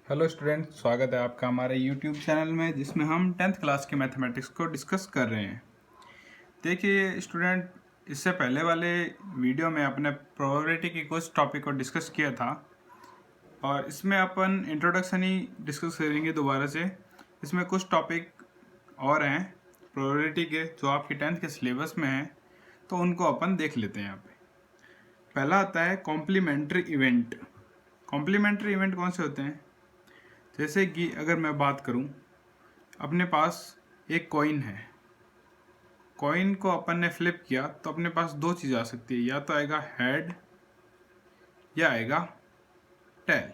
Hello student, स्वागत है आपका हमारे यूट्यूब चैनल में जिसमें हम 10th क्लास के मैथमेटिक्स को डिस्कस कर रहे हैं। देखिए स्टूडेंट, इससे पहले वाले वीडियो में अपने प्रोबेबिलिटी के कुछ टॉपिक को डिस्कस किया था और इसमें अपन इंट्रोडक्शन ही डिस्कस करेंगे दोबारा से। इसमें कुछ टॉपिक और हैं प्रोबेबिलिटी के जो आपके 10th के सिलेबस में हैं, तो उनको अपन देख लेते हैं। यहाँ पे पहला आता है कॉम्प्लीमेंट्री इवेंट। कॉम्प्लीमेंट्री इवेंट कौन से होते हैं? जैसे कि अगर मैं बात करूं, अपने पास एक कॉइन है, कॉइन को अपन ने फ्लिप किया तो अपने पास दो चीज़ आ सकती है, या तो आएगा हेड या आएगा टेल।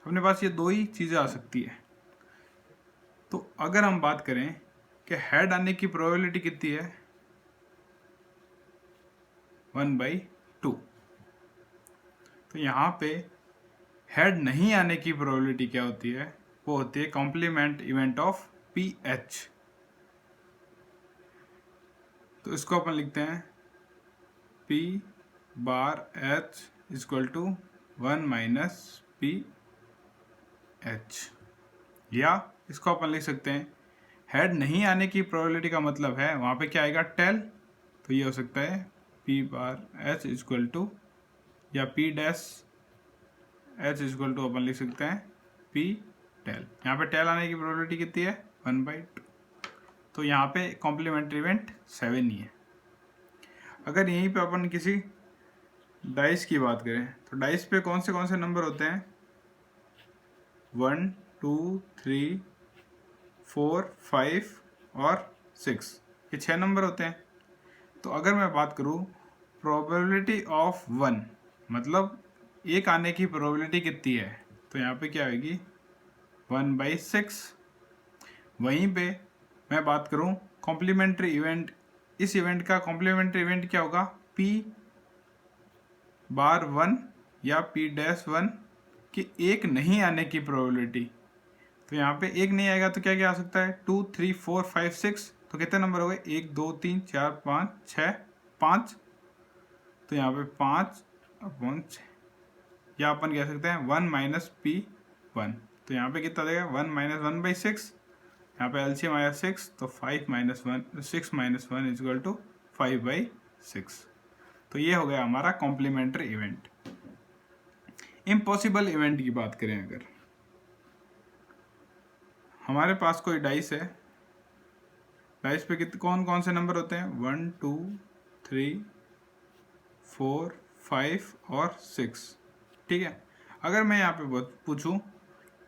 अपने पास ये दो ही चीज़ें आ सकती है। तो अगर हम बात करें कि हेड आने की प्रोबेबिलिटी कितनी है, 1/2। तो यहाँ पे हेड नहीं आने की प्रोबेबिलिटी क्या होती है? वो होती है कॉम्प्लीमेंट इवेंट ऑफ PH। तो इसको अपन लिखते हैं P/H = 1 - PH। या इसको अपन लिख सकते हैं हेड नहीं आने की प्रोबेबिलिटी का मतलब है वहाँ पे क्या आएगा? टेल। तो ये हो सकता है P/H = या P' H = अपन लिख सकते हैं P टेल। यहाँ पे टेल आने की प्रोबेबिलिटी कितनी है? 1/2। तो यहाँ पे कॉम्प्लीमेंट्री इवेंट 7 ही है। अगर यहीं पे अपन किसी डाइस की बात करें तो डाइस पे कौन से नंबर होते हैं? 1, 2, 3, 4, 5 और 6, ये 6 नंबर होते हैं। तो अगर मैं बात करूँ प्रोबेबिलिटी ऑफ 1, मतलब एक आने की प्रोबेबिलिटी कितनी है, तो यहाँ पे क्या आएगी? 1/6। वहीं पे मैं बात करूँ कॉम्प्लीमेंट्री इवेंट, इस इवेंट का कॉम्प्लीमेंट्री इवेंट क्या होगा? P/1 या P'1 कि एक नहीं आने की प्रोबेबिलिटी। तो यहाँ पे एक नहीं आएगा तो क्या क्या आ सकता है? 2, 3, 4, 5, 6। तो कितने नंबर हो गए? 1, 2, 3, 4, 5, 6, 5। तो यहाँ पे 5/6, या अपन कह सकते हैं 1 - P1। तो यहाँ पे कितना देगा? 1 - 1/6। यहाँ पे एलसीएम आया 6, तो 5 - 1 6 - 1 = 5/6। तो ये हो गया हमारा कॉम्प्लीमेंट्री इवेंट। इम्पॉसिबल इवेंट की बात करें, अगर हमारे पास कोई डाइस है, डाइस पे कौन कौन से नंबर होते हैं? 1, 2, 3, 4, 5 और 6। ठीक है। अगर मैं यहाँ पे पूछूं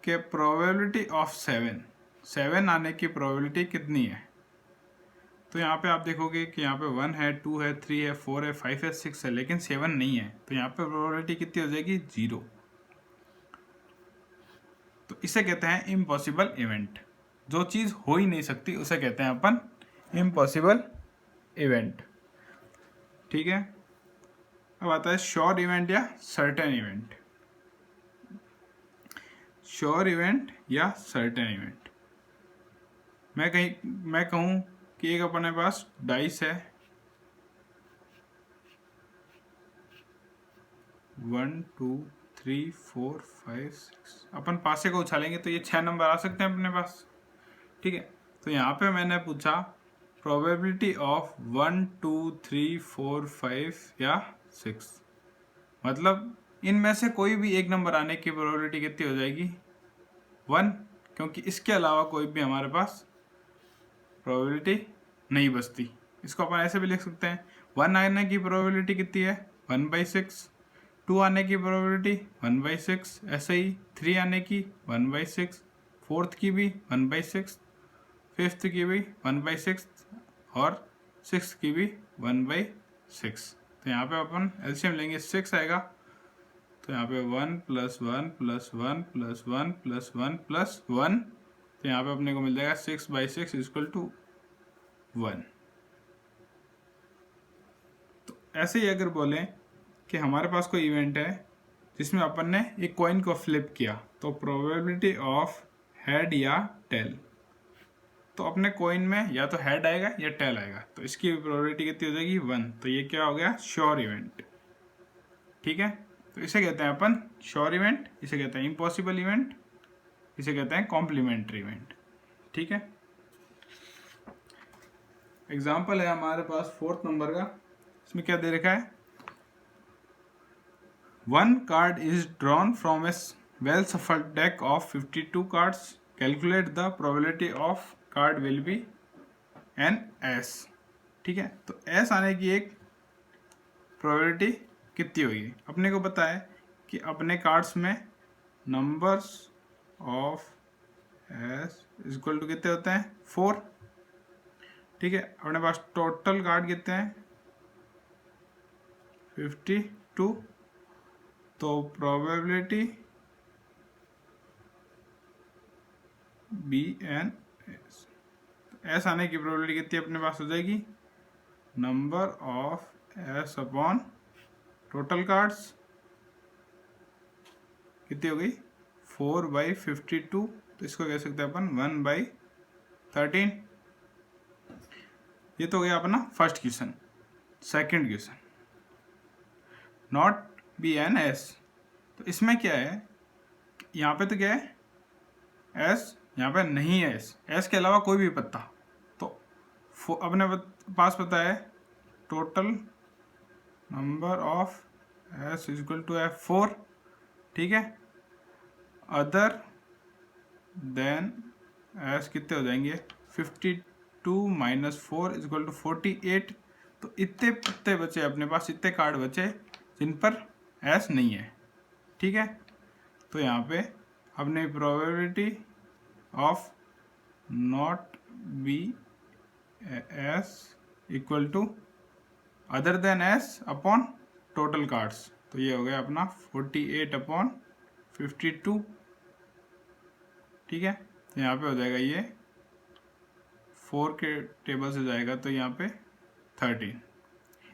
कि प्रोबेबिलिटी ऑफ 7 आने की प्रोबेबिलिटी कितनी है, तो यहाँ पे आप देखोगे कि यहाँ पे 1 है, 2 है, 3 है, 4 है, 5 है, 6 है, लेकिन 7 नहीं है। तो यहाँ पे प्रोबेबिलिटी कितनी हो जाएगी? 0। तो इसे कहते हैं इम्पॉसिबल इवेंट। जो चीज़ हो ही नहीं सकती उसे कहते हैं अपन इम्पॉसिबल इवेंट। ठीक है। अब आता है श्योर इवेंट या सर्टेन इवेंट। श्योर इवेंट या सर्टेन इवेंट, मैं कहूँ कि एक अपने पास डाइस है, 1, 2, 3, 4, 5, 6। अपन पासे को उछालेंगे तो ये 6 नंबर आ सकते हैं अपने पास। ठीक है। तो यहाँ पे मैंने पूछा प्रोबेबिलिटी ऑफ 1, 2, 3, 4, 5 या 6, मतलब इनमें से कोई भी एक नंबर आने की प्रोबेबिलिटी कितनी हो जाएगी? 1, क्योंकि इसके अलावा कोई भी हमारे पास प्रोबेबिलिटी नहीं बचती। इसको अपन ऐसे भी लिख सकते हैं 1 आने की प्रोबेबिलिटी कितनी है? 1/6। 2 आने की प्रोबेबिलिटी 1/6, ऐसे ही 3 आने की 1/6, 4th की भी 1/6, 5th की भी 1/6 और 6th की भी 1/6। तो यहाँ पे अपन एलसीएम लेंगे, 6 आएगा। तो यहाँ पे 1 + 1 + 1 + 1 + 1 + 1, तो यहाँ पे अपने को मिल जाएगा 6/6 = 1। तो ऐसे ही अगर बोलें कि हमारे पास कोई इवेंट है जिसमें अपन ने एक कॉइन को फ्लिप किया, तो प्रोबेबिलिटी ऑफ हेड या टेल, तो अपने कॉइन में या तो हेड आएगा या टेल आएगा, तो इसकी प्रोबेबिलिटी कितनी हो जाएगी? 1। तो ये क्या हो गया? Sure event. ठीक है। तो इसे कहते हैं अपन श्योर इवेंट, इसे कहते हैं इम्पॉसिबल इवेंट। इसे कहते हैं कॉम्प्लीमेंट्री इवेंट। ठीक है, एग्जाम्पल है हमारे पास 4th नंबर का। इसमें क्या दे रखा है, one card is drawn from a well shuffled deck of 52 cards, calculate the probability of card will be an ace. ठीक है, तो एस आने की एक प्रोबेबिलिटी कितनी होगी। अपने को पता है कि अपने कार्ड्स में numbers of ace is equal to कितने होते हैं, 4। ठीक है, अपने पास टोटल कार्ड कितने हैं, 52। तो probability be an ace, ace आने की प्रोबेबिलिटी कितनी अपने पास हो जाएगी, number of ace upon total cards कितनी हो गई, 4/52। तो इसको कह सकते हैं अपन 1/13। ये तो हो गया अपना first question. Second question, not be an ace. तो इसमें क्या है, यहाँ पे तो क्या है, एस यहाँ पे नहीं है, एस के अलावा कोई भी पत्ता। तो अपने पास पता है total number of ace is equal to है 4। ठीक है, अदर देन एस कितने हो जाएंगे, 52 माइनस 4 इज इक्वल टू 48। तो इतने पत्ते बचे अपने पास, इतने कार्ड बचे जिन पर एस नहीं है। ठीक है, तो यहाँ पे अपने probability of not be ace equal to other than ace upon total cards. तो ये हो गया अपना 48/52। ठीक है, तो यहाँ पे हो जाएगा ये 4 के टेबल से जाएगा तो यहाँ पे 13।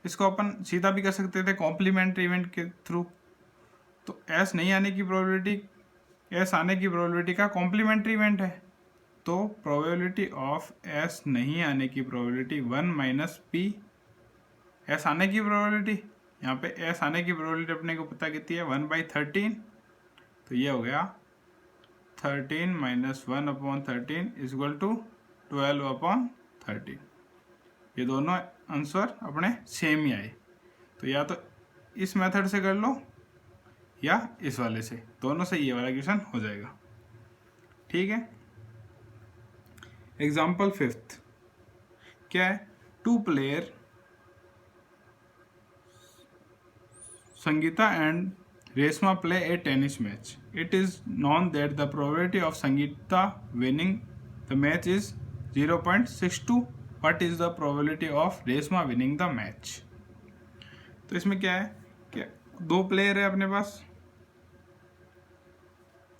इसको अपन सीधा भी कर सकते थे कॉम्प्लीमेंट्री इवेंट के थ्रू। तो एस नहीं आने की प्रोबेबिलिटी, एस आने की प्रोबेबिलिटी का कॉम्प्लीमेंट्री इवेंट है। तो प्रोबेबिलिटी ऑफ एस नहीं आने की प्रोबेबिलिटी 1 माइनस पी एस आने की प्रोबेबिलिटी, यहाँ पे एस आने की प्रोबेबिलिटी अपने को पता कितनी है, 1/13। तो ये हो गया 13 माइनस 1/13 इज इक्वल टू 12/13। ये दोनों आंसर अपने सेम ही आए। तो या तो इस मेथड से कर लो या इस वाले से, दोनों से ये वाला क्वेश्चन हो जाएगा। ठीक है, एग्जाम्पल 5th क्या है, 2 player Sangeeta and Reshma play a tennis match. It is known that the probability of Sangeeta winning the match is 0.62. What is the probability of Reshma winning the match? तो इसमें क्या है कि 2 player है अपने पास,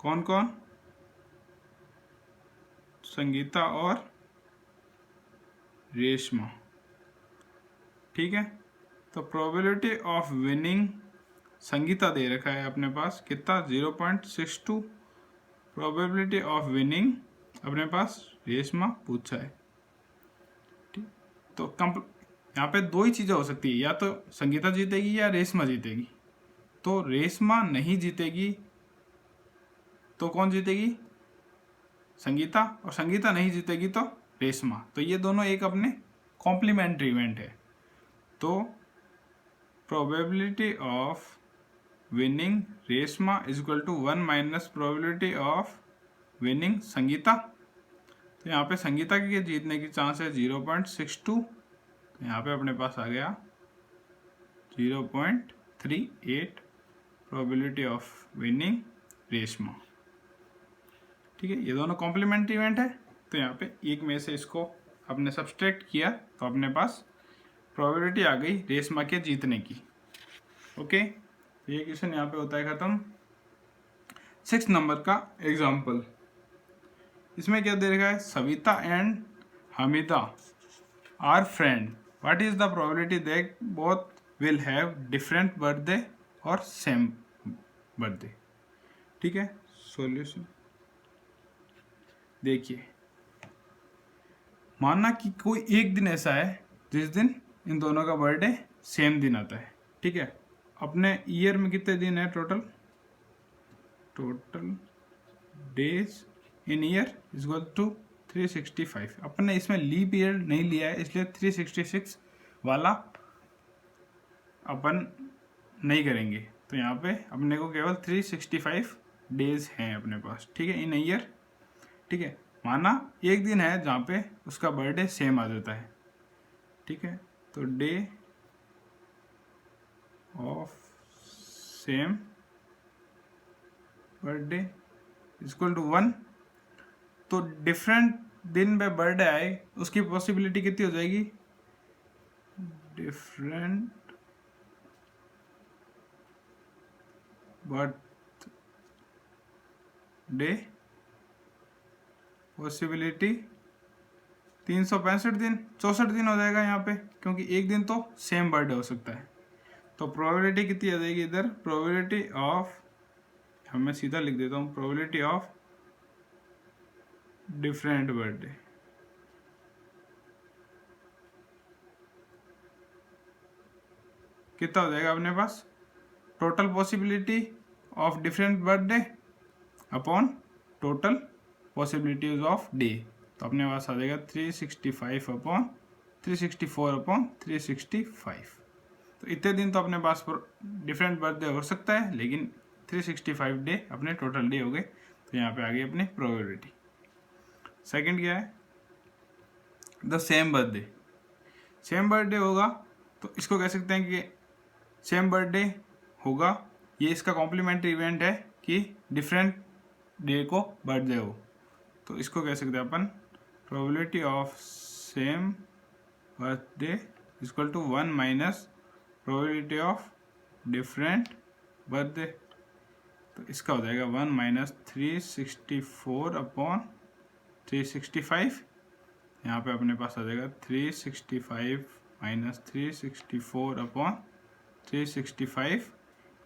कौन कौन, संगीता और रेशमा। ठीक है, तो प्रोबेबिलिटी ऑफ विनिंग संगीता दे रखा है अपने पास कितना, 0.62। प्रोबेबिलिटी ऑफ विनिंग अपने पास रेशमा पूछा है। ठीक, तो यहाँ पे 2 ही चीज़ें हो सकती है, या तो संगीता जीतेगी या रेशमा जीतेगी। तो रेशमा नहीं जीतेगी तो कौन जीतेगी, संगीता, और संगीता नहीं जीतेगी तो रेशमा। तो ये दोनों एक अपने कॉम्प्लीमेंट्री इवेंट है। तो probability of winning Reshma is equal to 1 minus probability of winning Sangeeta. तो यहाँ पे संगीता के जीतने की चांस है 0.62। तो यहाँ पे अपने पास आ गया 0.38 प्रोबेबिलिटी ऑफ विनिंग रेशमा। ठीक है, ये दोनों कॉम्प्लीमेंट्री इवेंट है। तो यहाँ पे एक में से इसको अपने सब्सट्रैक्ट किया तो अपने पास प्रोबेबिलिटी आ गई रेशमा के जीतने की। ओके, तो ये क्वेश्चन यहाँ पे होता है खत्म। 6 नंबर का एग्जाम्पल, इसमें क्या दे रखा है, Savita and Hamida are friend, what is the probability that both will have different birthday और सेम बर्थडे। ठीक है, सॉल्यूशन देखिए, मानना कि कोई एक दिन ऐसा है जिस दिन इन दोनों का बर्थडे सेम दिन आता है। ठीक है, अपने ईयर में कितने दिन है total days in year is equal to 365। अपन ने इसमें लीप ईयर नहीं लिया है, इसलिए 366 वाला अपन नहीं करेंगे। तो यहाँ पे अपने को केवल 365 डेज हैं अपने पास, ठीक है, इन ईयर। ठीक है, माना एक दिन है जहाँ पे उसका बर्थडे सेम आ जाता है, ठीक है, तो day of same birthday equal to 1। तो डिफरेंट दिन में बर्थडे आए उसकी पॉसिबिलिटी कितनी हो जाएगी, डिफरेंट बर्थडे पॉसिबिलिटी 365 दिन, 64 दिन हो जाएगा यहाँ पे, क्योंकि एक दिन तो सेम बर्थडे हो सकता है। तो प्रोबेबिलिटी कितनी आ जाएगी इधर, प्रोबेबिलिटी ऑफ, मैं सीधा लिख देता हूँ, प्रोबेबिलिटी ऑफ डिफरेंट बर्थडे कितना हो जाएगा अपने पास, total possibility of different birthday upon total possibilities of day. तो अपने पास आ जाएगा 365 अपॉन 364 अपॉन 365। तो इतने दिन तो अपने पास डिफरेंट बर्थडे हो सकता है, लेकिन 365 डे अपने टोटल डे हो गए। तो यहाँ पे आ गई अपनी प्रोबेबिलिटी। सेकंड क्या है, the same birthday. Same birthday होगा तो इसको कह सकते हैं कि सेम बर्थडे होगा, ये इसका कॉम्प्लीमेंट्री इवेंट है कि डिफरेंट डे को बर्थडे हो। तो इसको कह सकते हैं अपन probability of same birthday equal to 1 minus probability of different birthday. तो इसका हो जाएगा 1 माइनस 364 अपॉन 365। यहाँ पे अपने पास आ जाएगा 365 minus 364 upon 365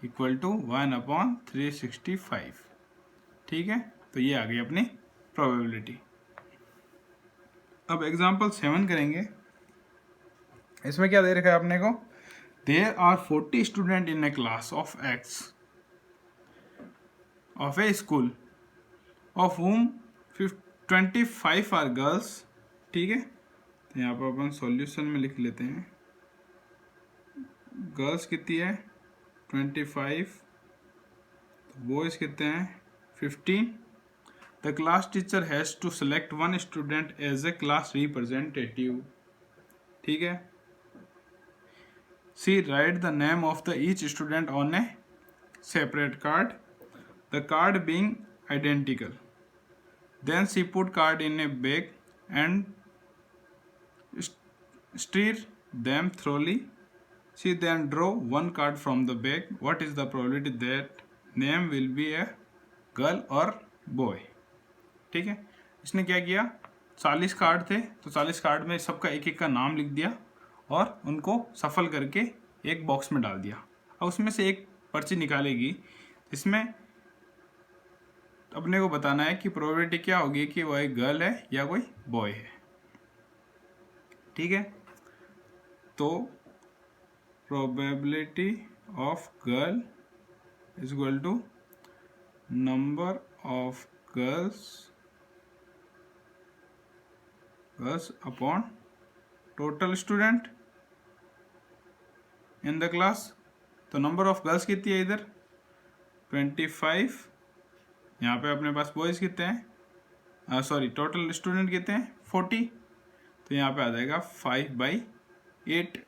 equal to 1 upon 365। ठीक है, तो ये आ गई अपनी प्रोबेबिलिटी। अब एग्जाम्पल 7 करेंगे। इसमें क्या दे रखा है अपने को, there are 40 student in a class of X of a school of whom 25 are girls. ठीक है, तो यहाँ पर अपन सॉल्यूशन में लिख लेते हैं, गर्ल्स कितनी है 25, बॉयज कितने हैं 15। The class teacher has to select one student as a class representative. ठीक है, she write the name of the each student on a separate card, the card being identical. Then she put card in a bag and steer them thoroughly. She then draw one card from the bag. What is the probability that name will be a girl or boy? ठीक है, इसने क्या किया, 40 card थे तो 40 card में सबका एक एक का नाम लिख दिया और उनको सफल करके एक बॉक्स में डाल दिया। अब उसमें से एक पर्ची निकालेगी, इसमें अपने को बताना है कि प्रोबेबिलिटी क्या होगी कि वो एक गर्ल है या कोई बॉय है। ठीक है, तो probability of girl is equal to number of girls upon total student in the class. तो नंबर ऑफ गर्ल्स कितनी है इधर 25, यहाँ पे अपने पास बॉयज़ कितने हैं, सॉरी टोटल स्टूडेंट कितने हैं 40, तो यहाँ पे आ जाएगा 5/8।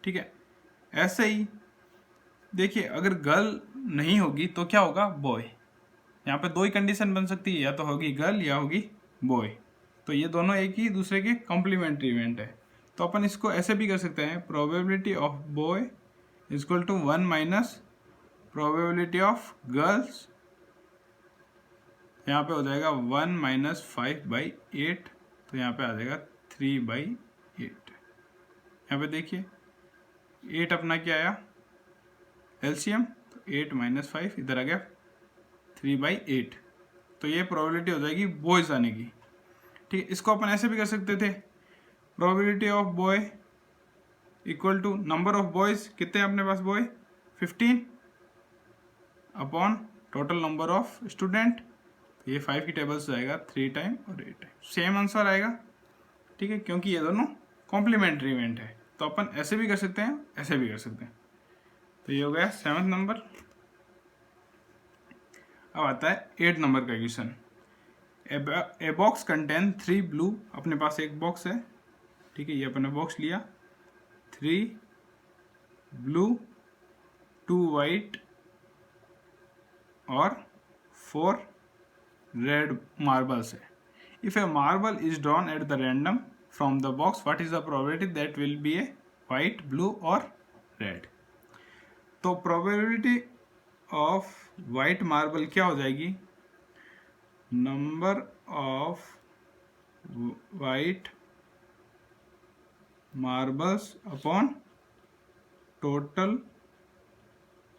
ठीक है, ऐसे ही देखिए अगर गर्ल नहीं होगी तो क्या होगा बॉय। यहाँ पे दो ही कंडीशन बन सकती है, या तो होगी गर्ल या होगी बॉय। तो ये दोनों एक ही दूसरे के कॉम्प्लीमेंट्री इवेंट है। तो अपन इसको ऐसे भी कर सकते हैं, probability of boy is equal to 1 minus probability of girls, यहाँ पे हो जाएगा 1 माइनस 5/8, तो यहाँ पे आ जाएगा 3/8। यहाँ पे देखिए 8 अपना क्या आया एलसीएम, तो 8 माइनस 5 इधर आ गया 3/8। तो ये प्रोबेबिलिटी हो जाएगी बॉयज आने की। ठीक है, इसको अपन ऐसे भी कर सकते थे, probability of boy equal to number of boys, कितने हैं अपने पास boy 15 upon total number of student, तो ये 5 की टेबल से आएगा 3 टाइम और 8 टाइम, सेम आंसर आएगा। ठीक है, क्योंकि ये दोनों कॉम्प्लीमेंट्री इवेंट है, तो अपन ऐसे भी कर सकते हैं, ऐसे भी कर सकते हैं। तो ये हो गया 7th नंबर। अब आता है 8 नंबर का question. A box contain 3 blue, अपने पास एक बॉक्स है, ठीक है, ये अपने बॉक्स लिया, 3 ब्लू 2 वाइट और 4 रेड मार्बल्स है। If A marble is drawn at the random from the box, what is the probability that will be A white, blue और रेड। तो प्रोबेबिलिटी ऑफ वाइट मार्बल क्या हो जाएगी, number of white marbles upon total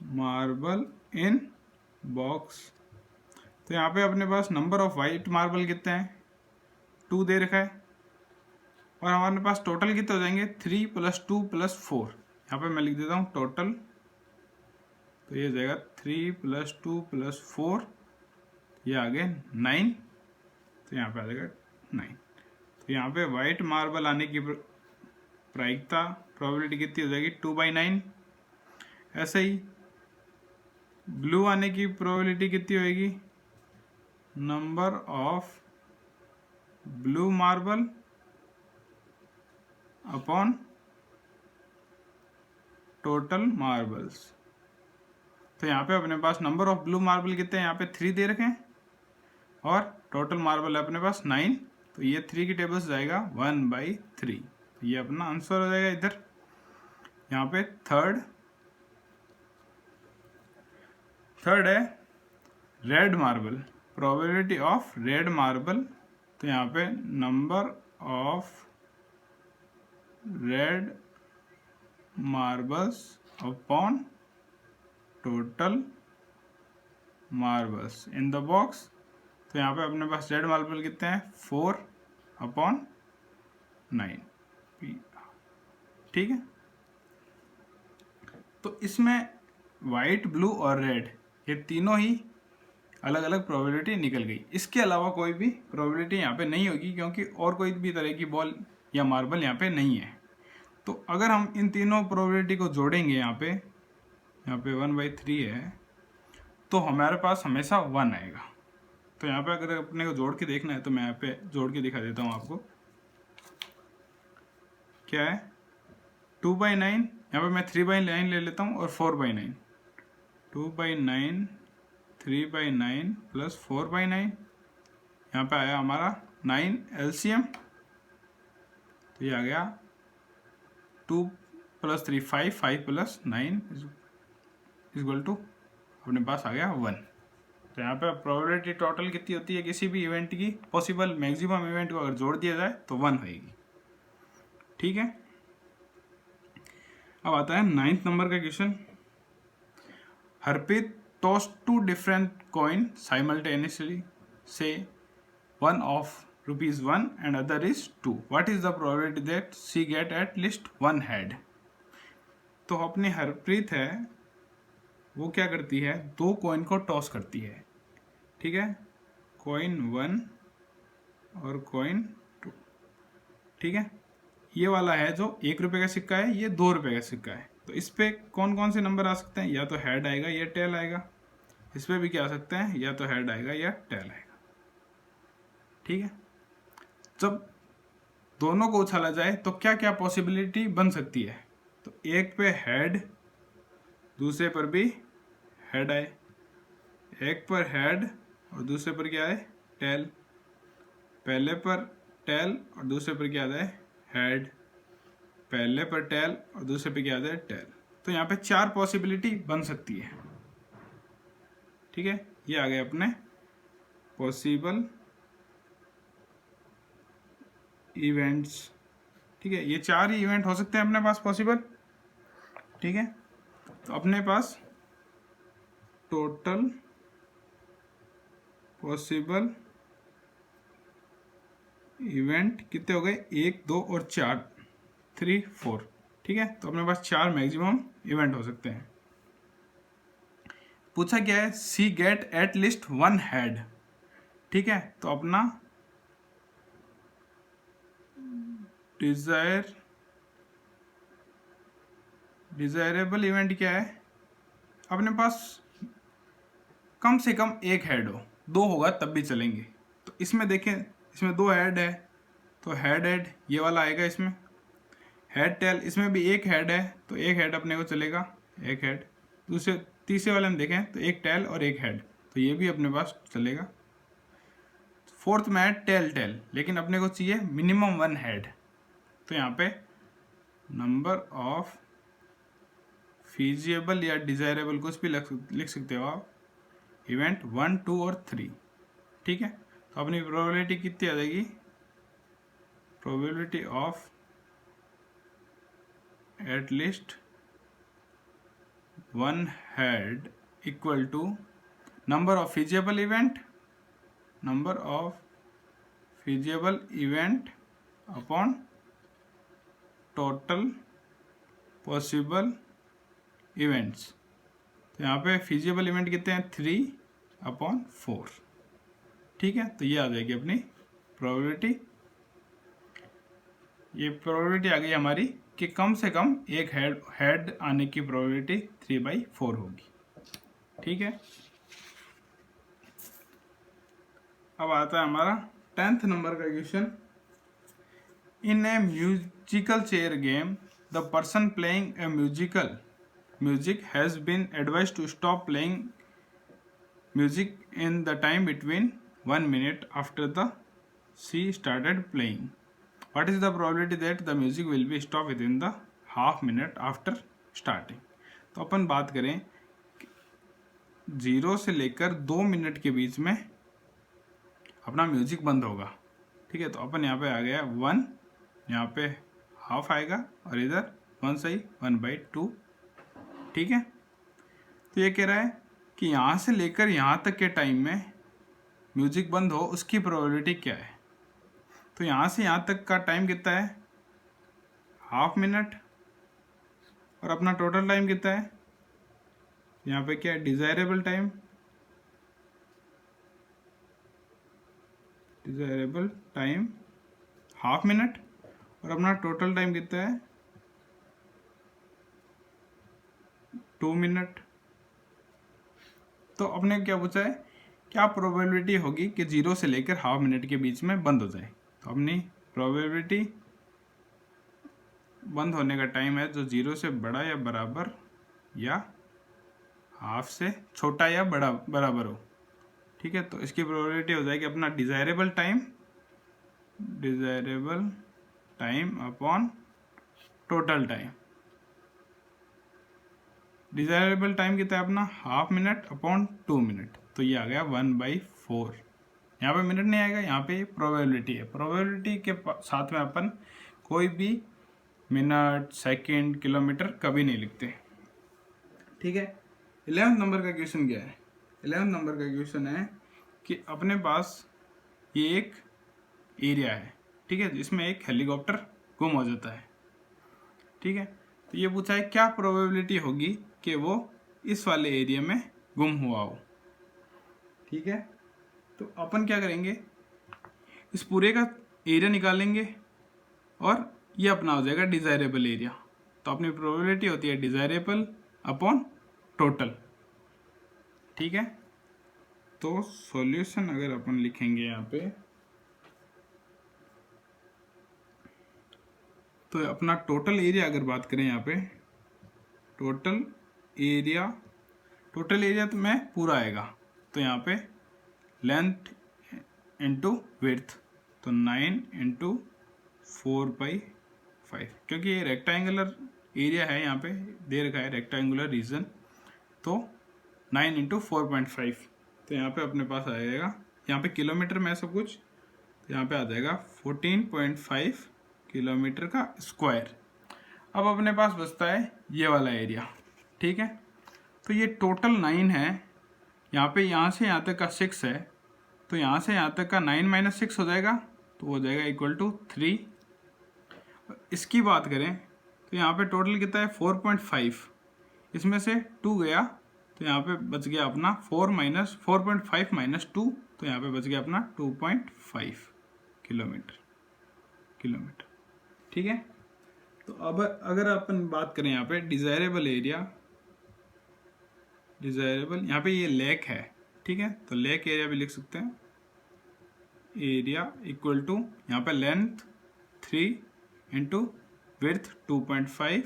marble in box. तो यहाँ पे अपने पास number of white marble कितने हैं, 2 दे रखा है, और हमारे पास टोटल कितने हो जाएंगे, 3 + 2 + 4। यहाँ पे मैं लिख देता हूँ टोटल, तो ये हो जाएगा 3 + 2 + 4, ये आ गए 9, तो यहाँ पे आ जाएगा 9। तो यहाँ पे वाइट मार्बल आने की प्रायिकता प्रोबेबिलिटी कितनी हो जाएगी, 2/9। ऐसे ही ब्लू आने की प्रोबेबिलिटी कितनी होगी, number of blue marble upon total marbles. तो यहाँ पे अपने पास नंबर ऑफ ब्लू मार्बल कितने हैं, यहाँ पे 3 दे रखे हैं, और टोटल मार्बल है अपने पास 9, तो ये 3 की टेबल से जाएगा 1/3। तो ये अपना आंसर हो जाएगा इधर। यहाँ पे थर्ड है red marble, probability of red marble. तो यहाँ पे number of red marbles upon total marbles in the box. तो यहाँ पे अपने पास रेड मार्बल कितने हैं, 4/9। ठीक है, तो इसमें वाइट, ब्लू और रेड ये तीनों ही अलग अलग प्रोबेबिलिटी निकल गई। इसके अलावा कोई भी प्रोबेबिलिटी यहाँ पे नहीं होगी, क्योंकि और कोई भी तरह की बॉल या मार्बल यहाँ पे नहीं है। तो अगर हम इन तीनों प्रोबेबिलिटी को जोड़ेंगे, यहाँ पे 1/3 है, तो हमारे पास हमेशा 1 आएगा। तो यहाँ पे अगर अपने को जोड़ के देखना है, तो मैं यहाँ पे जोड़ के दिखा देता हूँ आपको। क्या है, 2/9, यहाँ पे मैं 3/9 ले लेता हूँ, और 4/9, 2/9 3/9 + 4/9, यहाँ पे आया हमारा 9 LCM। तो ये आ गया 2 + 3 5, 5 + 9 = अपने पास आ गया 1। तो यहाँ पे प्रोबेबिलिटी टोटल कितनी होती है किसी भी इवेंट की, पॉसिबल मैक्सिमम इवेंट को अगर जोड़ दिया जाए तो 1 होगी। ठीक है, अब आता है 9th नंबर का question. Harpreet tossed 2 different coin simultaneously, say one of ₹1 and other is 2. What is the probability that she get at least one head? तो अपनी हरप्रीत है, वो क्या करती है, 2 कॉइन को टॉस करती है। ठीक है, कॉइन 1 और कॉइन 2। ठीक है, ये वाला है जो ₹1 का सिक्का है, ये ₹2 का सिक्का है। तो इस पे कौन कौन से नंबर आ सकते हैं, या तो हेड आएगा या टेल आएगा। इस पे भी क्या आ सकते हैं, या तो हेड आएगा या टेल आएगा। ठीक है, जब दोनों को उछाला जाए तो क्या क्या पॉसिबिलिटी बन सकती है। तो एक पे हेड, दूसरे पर भी हेड आए, एक पर हेड और दूसरे पर क्या आए, टेल। पहले पर टेल और दूसरे पर क्या आए, हेड। पहले पर टेल और दूसरे पे क्या आए, टेल। तो यहाँ पे 4 पॉसिबिलिटी बन सकती है। ठीक है, ये आ गए अपने पॉसिबल इवेंट्स। ठीक है, ये 4 ही इवेंट हो सकते हैं अपने पास पॉसिबल। ठीक है, तो अपने पास टोटल पॉसिबल इवेंट कितने हो गए, 1 2 और 4, 3 4। ठीक है, तो अपने पास 4 मैक्सिमम इवेंट हो सकते हैं। पूछा क्या है, सी गेट एट लीस्ट 1 हेड। ठीक है, तो अपना डिजायरेबल इवेंट क्या है, अपने पास कम से कम एक हेड हो, दो होगा तब भी चलेंगे। तो इसमें देखें, इसमें दो हेड है, तो हेड ये वाला आएगा, इसमें हेड टेल, इसमें भी एक हेड है, तो एक हेड अपने को चलेगा, एक हेड। दूसरे तीसरे वाले में देखें तो एक टेल और एक हेड, तो ये भी अपने पास चलेगा। फोर्थ में है टेल, लेकिन अपने को चाहिए मिनिमम वन हेड, तो यहाँ पे नंबर ऑफ फीजिएबल या डिजायरेबल कुछ भी लिख सकते हो आप, इवेंट 1, 2 और 3। ठीक है, तो अपनी प्रोबेबिलिटी कितनी आ जाएगी, probability of at least one head equal to number of feasible event upon total possible events. तो यहाँ पे फीजिएबल इवेंट कितने हैं, 3/4। ठीक है, तो ये आ जाएगी अपनी प्रोबेबिलिटी। ये प्रोबेबिलिटी आ गई हमारी कि कम से कम एक हेड आने की प्रोबेबिलिटी 3/4 होगी। ठीक है, अब आता है हमारा 10th नंबर का question. In a musical chair game the person playing a music has been advised to stop playing music in the time between 1 minute after the she started playing. What is the probability that the music will be stopped within the half minute after starting? तो अपन बात करें 0 से लेकर 2 minute के बीच में अपना music बंद होगा। ठीक है, तो अपन यहाँ पे आ गया 1, यहाँ पे हाफ आएगा और इधर 1 सही 1/2। ठीक है, तो ये कह रहा है कि यहाँ से लेकर यहाँ तक के टाइम में म्यूजिक बंद हो, उसकी प्रोबेबिलिटी क्या है। तो यहाँ से यहाँ तक का टाइम कितना है, हाफ मिनट, और अपना टोटल टाइम कितना है, यहाँ पे क्या है, डिजायरेबल टाइम हाफ मिनट, और अपना टोटल टाइम कितना है 2 मिनट। तो अपने क्या पूछा है, क्या प्रोबेबिलिटी होगी कि 0 से लेकर हाफ मिनट के बीच में बंद हो जाए। तो अपनी प्रोबेबिलिटी बंद होने का टाइम है जो 0 से बड़ा या बराबर या हाफ से छोटा या बड़ा बराबर हो। ठीक है, तो इसकी प्रोबेबिलिटी हो जाएगी अपना desirable time upon total time. Desirable time कितना है अपना, हाफ मिनट अपॉन 2 मिनट, तो ये आ गया 1/4। यहाँ पे मिनट नहीं आएगा, यहाँ पे प्रोबेबिलिटी है। प्रोबेबिलिटी के साथ में अपन कोई भी मिनट, सेकंड, किलोमीटर कभी नहीं लिखते। ठीक है, 11th नंबर का क्वेश्चन क्या है, 11th नंबर का क्वेश्चन है कि अपने पास ये एक एरिया है, ठीक है, जिसमें एक हेलीकॉप्टर गुम हो जाता है। ठीक है, तो ये पूछा है क्या प्रोबेबिलिटी होगी कि वो इस वाले एरिया में गुम हुआ हो। ठीक है, तो अपन क्या करेंगे, इस पूरे का एरिया निकालेंगे और ये अपना हो जाएगा डिजायरेबल एरिया। तो अपनी प्रोबेबिलिटी होती है डिजायरेबल अपॉन टोटल। ठीक है, तो सॉल्यूशन अगर अपन लिखेंगे यहाँ पे, तो अपना टोटल एरिया अगर बात करें यहाँ पे, टोटल एरिया तो में पूरा आएगा, तो यहाँ पे लेंथ इंटू विड्थ, तो 9 × 4/5, क्योंकि ये रेक्टेंगुलर एरिया है, यहाँ पे दे रखा है रेक्टेंगुलर रीजन, तो 9 × 4.5, तो यहाँ पे अपने पास आ जाएगा, यहाँ पे किलोमीटर में सब कुछ, तो यहाँ पे आ जाएगा 14.5 किलोमीटर का स्क्वायर। अब अपने पास बचता है ये वाला एरिया। ठीक है, तो ये टोटल 9 है, यहाँ से यहाँ तक का 6 है, तो यहाँ से यहाँ तक का 9 - 6 हो जाएगा, तो हो जाएगा =3। इसकी बात करें तो यहाँ पे टोटल कितना है 4.5, इसमें से 2 गया तो यहाँ पे बच गया अपना 4.5 माइनस 2, तो यहाँ पे बच गया अपना 2.5 किलोमीटर। ठीक है। तो अब अगर अपन बात करें यहाँ पे डिजायरेबल एरिया, यहाँ पे ये लेक है, ठीक है, तो लेक एरिया भी लिख सकते हैं, एरिया इक्वल टू यहाँ पे लेंथ 3 इंटू विड्थ 2.5,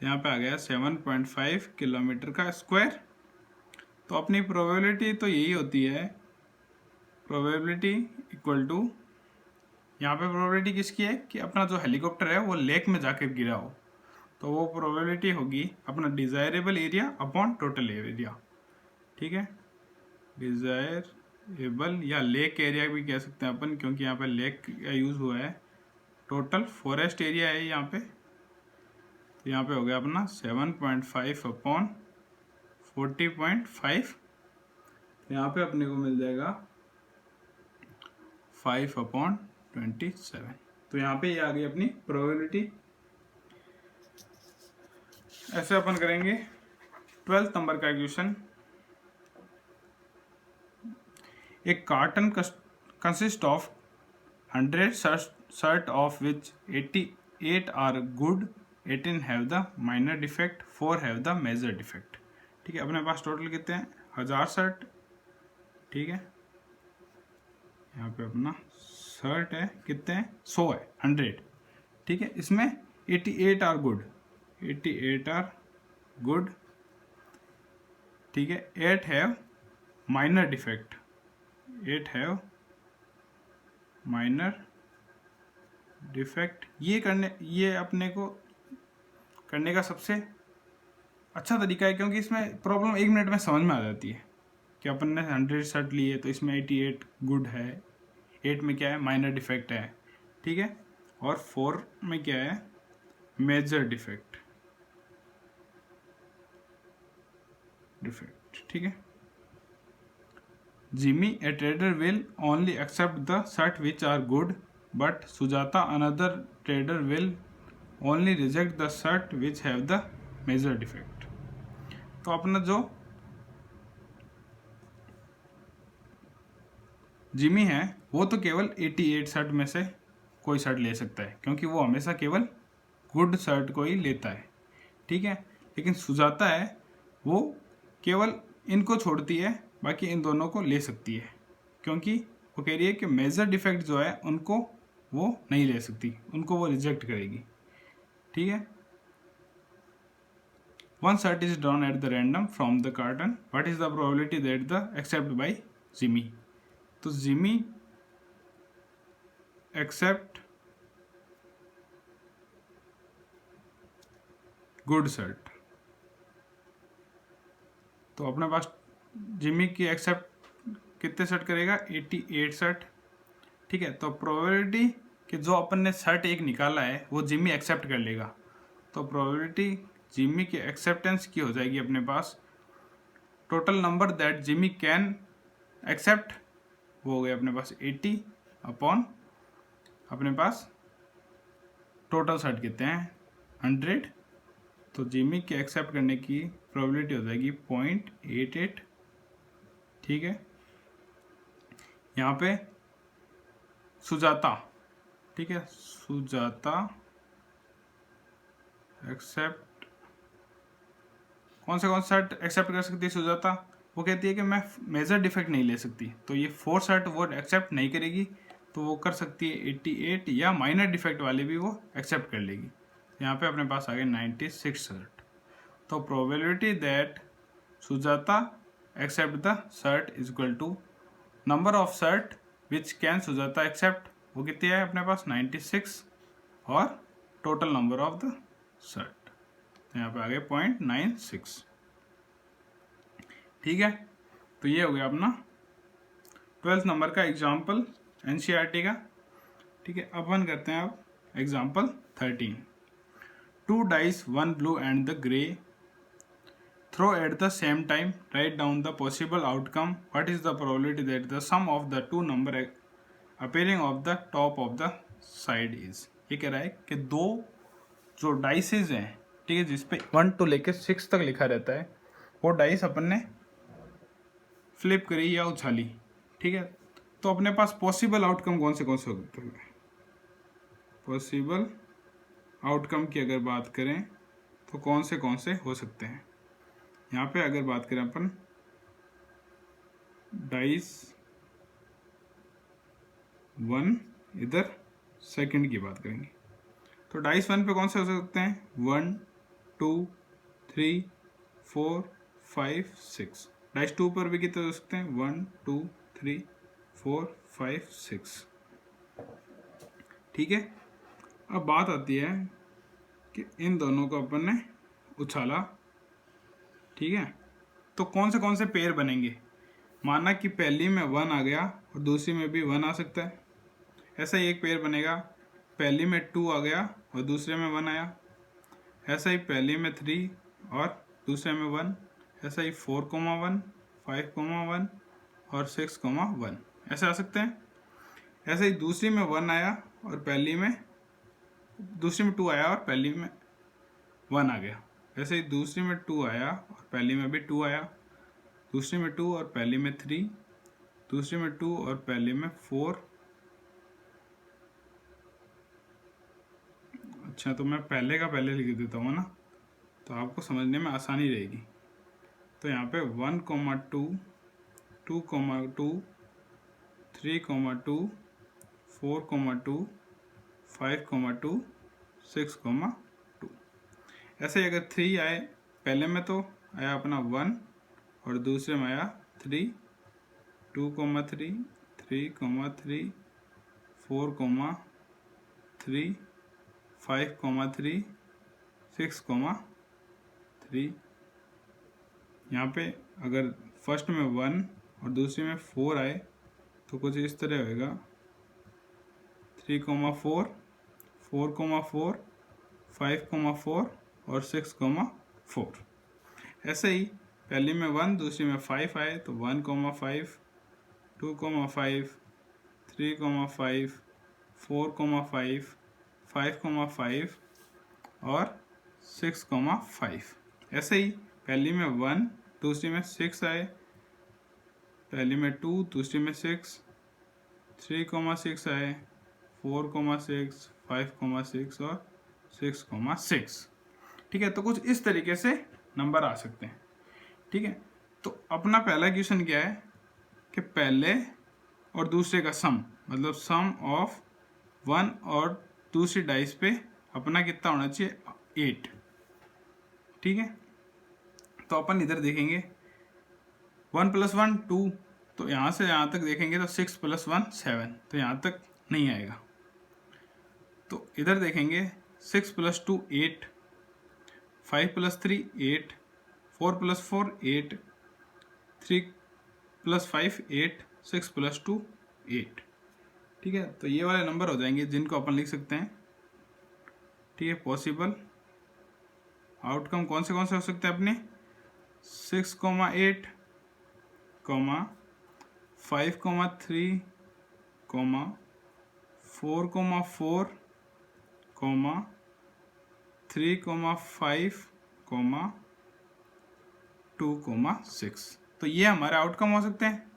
यहाँ पे आ गया 7.5 किलोमीटर का स्क्वायर। तो अपनी प्रोबेबिलिटी तो यही होती है, प्रोबेबिलिटी इक्वल टू, यहाँ पे प्रोबेबिलिटी किसकी है कि अपना जो हेलीकॉप्टर है वो लेक में जाकर गिरा हो, तो वो प्रोबेबिलिटी होगी अपना desirable area upon total area. ठीक है, डिजायरेबल या लेक एरिया भी कह सकते हैं अपन, क्योंकि यहाँ पे लेक का यूज हुआ है। टोटल फॉरेस्ट एरिया है यहाँ पे, तो यहाँ पे हो गया अपना 7.5 अपॉन 40.5, तो यहाँ पे अपने को मिल जाएगा 5/27। तो यहाँ पे ये आ गई अपनी प्रोबेबिलिटी। ऐसे अपन करेंगे 12th नंबर का क्वेश्चन। एक carton consist of 100 shirt of which 88 are good, 18 have the minor defect, 4 have the major defect. ठीक है, अपने पास टोटल कितने हैं, 1000 शर्ट। ठीक है, यहाँ पे अपना शर्ट है, कितने हैं, 100 है, 100। ठीक है, इसमें 88 आर गुड, 88 आर गुड। ठीक है, 8 have minor defect, 8 have minor defect. ये अपने को करने का सबसे अच्छा तरीका है, क्योंकि इसमें प्रॉब्लम 1 मिनट में समझ में आ जाती है कि अपन ने 100 शर्ट लिए, तो इसमें 88 गुड है, 8 में क्या है, माइनर डिफेक्ट है। ठीक है, और 4 में क्या है, मेजर डिफेक्ट। ठीक है, Jimmy, a trader, will only accept the shirt which are good, but Sujata, another trader, will only reject the shirt which have the major defect. तो अपना जो जिमी है वो तो केवल 88 शर्ट में से कोई शर्ट ले सकता है, क्योंकि वो हमेशा केवल गुड शर्ट को ही लेता है। ठीक है, लेकिन सुजाता है वो केवल इनको छोड़ती है, बाकी इन दोनों को ले सकती है, क्योंकि वो कह रही है कि मेजर डिफेक्ट जो है उनको वो नहीं ले सकती, उनको वो रिजेक्ट करेगी। ठीक है, one shirt is drawn at the random from the carton, what is the probability that the except by Jimmy. तो जिमी एक्सेप्ट गुड शर्ट, तो अपने पास जिमी की एक्सेप्ट कितने शर्ट करेगा, 88 शर्ट। ठीक है, तो प्रोबेबिलिटी कि जो अपन ने शर्ट एक निकाला है वो जिमी एक्सेप्ट कर लेगा, तो प्रोबेबिलिटी जिमी की एक्सेप्टेंस की हो जाएगी अपने पास total number that Jimmy can accept, वो हो गया अपने पास 80 अपॉन अपने पास टोटल शर्ट कितने हैं, 100। तो जिमी के एक्सेप्ट करने की प्रोबेबिलिटी हो जाएगी 0.88। ठीक है, यहाँ पे सुजाता, ठीक है, सुजाता एक्सेप्ट, कौन से शर्ट एक्सेप्ट कर सकती है सुजाता, वो कहती है कि मैं मेजर डिफेक्ट नहीं ले सकती, तो ये 4 शर्ट वो एक्सेप्ट नहीं करेगी, तो वो कर सकती है 88 या माइनर डिफेक्ट वाले भी वो एक्सेप्ट कर लेगी। यहाँ पे अपने पास आ गए 96 शर्ट। तो probability that Sujata accept the shirt is equal to number of shirt which can Sujata accept, वो कितनी है अपने पास 96, और total number of the shirt, तो यहाँ पे आ गए 0.96। ठीक है, तो ये हो गया अपना 12th नंबर का एग्जाम्पल एनसीईआरटी का। ठीक है, अपन करते हैं अब example 13। 2 dice, 1 blue and the grey, throw at the same time, write down the possible outcome, what is the probability that the sum of the two number appearing of the top of the side is। ये कह रहा है कि दो जो डाइसेज हैं, ठीक है, जिसपे 1 to लेके 6 तक लिखा रहता है, वो डाइस अपन ने फ्लिप करी या उछाली, ठीक है। तो अपने पास पॉसिबल आउटकम कौन से हो सकते हैं? पॉसिबल आउटकम की अगर बात करें तो कौन से हो सकते हैं? यहाँ पे अगर बात करें अपन डाइस 1, इधर सेकंड की बात करेंगे, तो डाइस 1 पे कौन से हो सकते हैं? 1 2 3 4 5 6। डाइस 2 पर भी कितने हो सकते हैं? 1 2 3 4 5 6, ठीक है। अब बात आती है कि इन दोनों को अपन ने उछाला, ठीक है, तो कौन से पेयर बनेंगे? माना कि पहली में 1 आ गया और दूसरी में भी 1 आ सकता है, ऐसा ही एक पेयर बनेगा। पहली में 2 आ गया और दूसरे में 1 आया, ऐसा ही पहली में 3 और दूसरे में 1, ऐसा ही 4,1 5,1 और 6,1 ऐसे आ सकते हैं। ऐसे ही दूसरी में 1 आया और दूसरी में 2 आया और पहली में 1 आ गया, ऐसे ही दूसरी में 2 आया और पहली में भी 2 आया, दूसरी में 2 और पहली में 3, दूसरी में 2 और पहली में 4। अच्छा, तो मैं पहले का पहले लिख देता हूँ ना, तो आपको समझने में आसानी रहेगी। तो यहाँ पे 1, 2 2, 2 3, 2 4, 2 5, 2 6, 2। ऐसे ही अगर 3 आए, पहले में तो आया अपना 1 और दूसरे में आया 3, 2, 3 3, 3 4, 3 5, 3 6, 3। यहाँ पे अगर फर्स्ट में 1 और दूसरी में 4 आए तो कुछ इस तरह होएगा 3, 4 4, 4, 5, 4 और 6, 4। ऐसे ही पहली में 1 दूसरी में 5 आए तो 1, 5 2, 5 3, 5 4, 5 5, और 6, 5। ऐसे ही पहली में 1 दूसरी में 6 आए, पहली में 2 दूसरी में 6, 3, 6 आए, 4, 6 5, 6 और 6, 6, ठीक है। तो कुछ इस तरीके से नंबर आ सकते हैं, ठीक है। तो अपना पहला क्वेश्चन क्या है कि पहले और दूसरे का सम, मतलब सम ऑफ 1 और दूसरी डाइस पे अपना कितना होना चाहिए? 8, ठीक है। तो अपन इधर देखेंगे 1 + 1 2, तो यहाँ से यहाँ तक देखेंगे तो 6 + 1 7, तो यहाँ तक नहीं आएगा। तो इधर देखेंगे 6 + 2 8, 5 + 3 8, 4 + 4 8, 3 + 5 8, 6 + 2 8, ठीक है। तो ये वाले नंबर हो जाएंगे जिनको अपन लिख सकते हैं, ठीक है। पॉसिबल आउटकम कौन से हो सकते हैं अपने? 6, 8, 5, 3, 4, 4, 3, 5, 2, 6। तो ये हमारे आउटकम हो सकते हैं,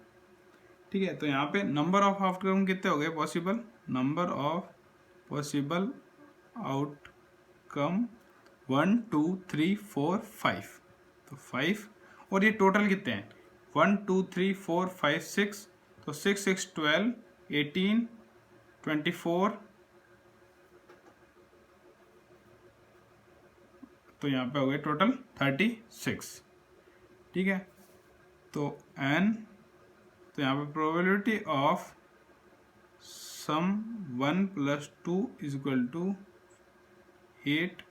ठीक है। तो यहाँ पे नंबर ऑफ आउटकम कितने हो गए possible? Number of possible outcome 1 2 3 4 5, तो 5। और ये टोटल कितने हैं? 1 2 3 4 5 6, तो 6 6 12 18 24, तो यहाँ पे हो गए टोटल 36, ठीक है। तो n, तो यहाँ पे प्रोबेबिलिटी ऑफ सम 1 + 2 = 8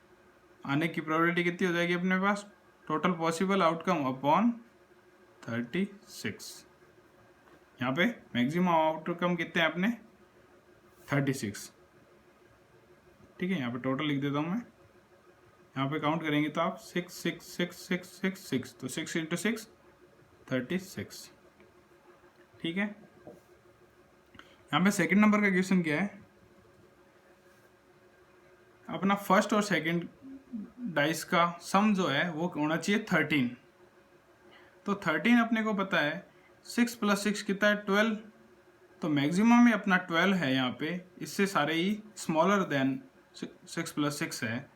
आने की प्रोबेबिलिटी कितनी हो जाएगी अपने पास? Total possible outcome upon 36। यहाँ पे मैक्सिमम आउटकम कितने हैं अपने? 36, ठीक है। यहाँ पे टोटल लिख देता हूँ मैं, यहाँ पे काउंट करेंगे तो आप 6 6 6 6 6 6, तो 6 × 6 36, ठीक है। यहाँ पे सेकंड नंबर का क्वेश्चन क्या है? अपना फर्स्ट और सेकंड डाइस का सम जो है वो होना चाहिए 13, तो 13 अपने को पता है, 6 + 6 कितना है 12, तो मैक्सिमम ही अपना 12 है यहाँ पे, इससे सारे ही स्मॉलर देन 6 + 6 है,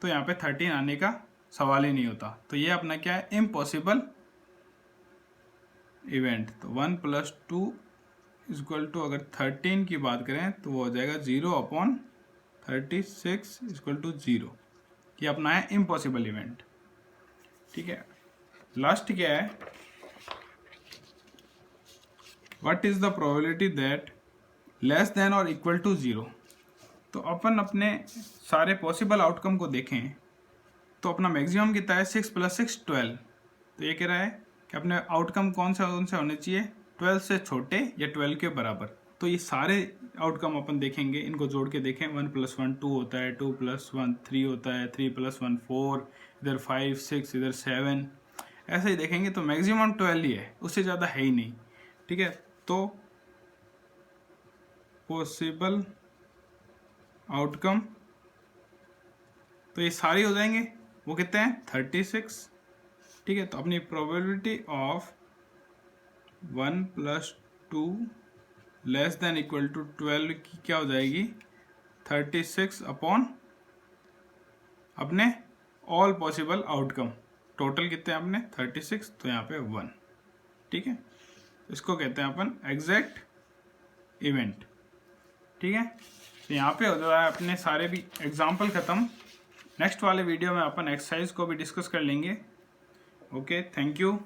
तो यहाँ पे 13 आने का सवाल ही नहीं होता। तो ये अपना क्या है, इम्पॉसिबल इवेंट। तो 1 + 2 = अगर 13 की बात करें तो वो हो जाएगा 0/36 = 0। ये अपना है इम्पॉसिबल इवेंट। ठीक है, लास्ट क्या है, what is the probability that less than और इक्वल टू 0। तो अपन अपने सारे पॉसिबल आउटकम को देखें तो अपना मैक्सिमम कितना है, 6 + 6 12। तो ये कह रहा है कि अपने आउटकम कौन से होने चाहिए, 12 से छोटे या 12 के बराबर। तो ये सारे आउटकम अपन देखेंगे, इनको जोड़ के देखें, 1 + 1 2 होता है, 2 + 1 3 होता है, 3 + 1 4, इधर 5 6, इधर 7, ऐसे ही देखेंगे तो मैक्सिमम 12 ही है, उससे ज़्यादा है ही नहीं। ठीक है, तो पॉसिबल आउटकम तो ये सारे हो जाएंगे, वो कितने हैं 36। ठीक है, तो अपनी probability of 1 + 2 less than equal to 12 की क्या हो जाएगी, 36 अपॉन अपने ऑल पॉसिबल आउटकम। टोटल कितने हैं अपने 36, तो यहाँ पे 1। ठीक है, इसको कहते हैं अपन एग्जैक्ट इवेंट। ठीक है, तो यहाँ पे हो जाए अपने सारे भी एग्जाम्पल ख़त्म। नेक्स्ट वाले वीडियो में अपन एक्सरसाइज को भी डिस्कस कर लेंगे। Okay, thank you.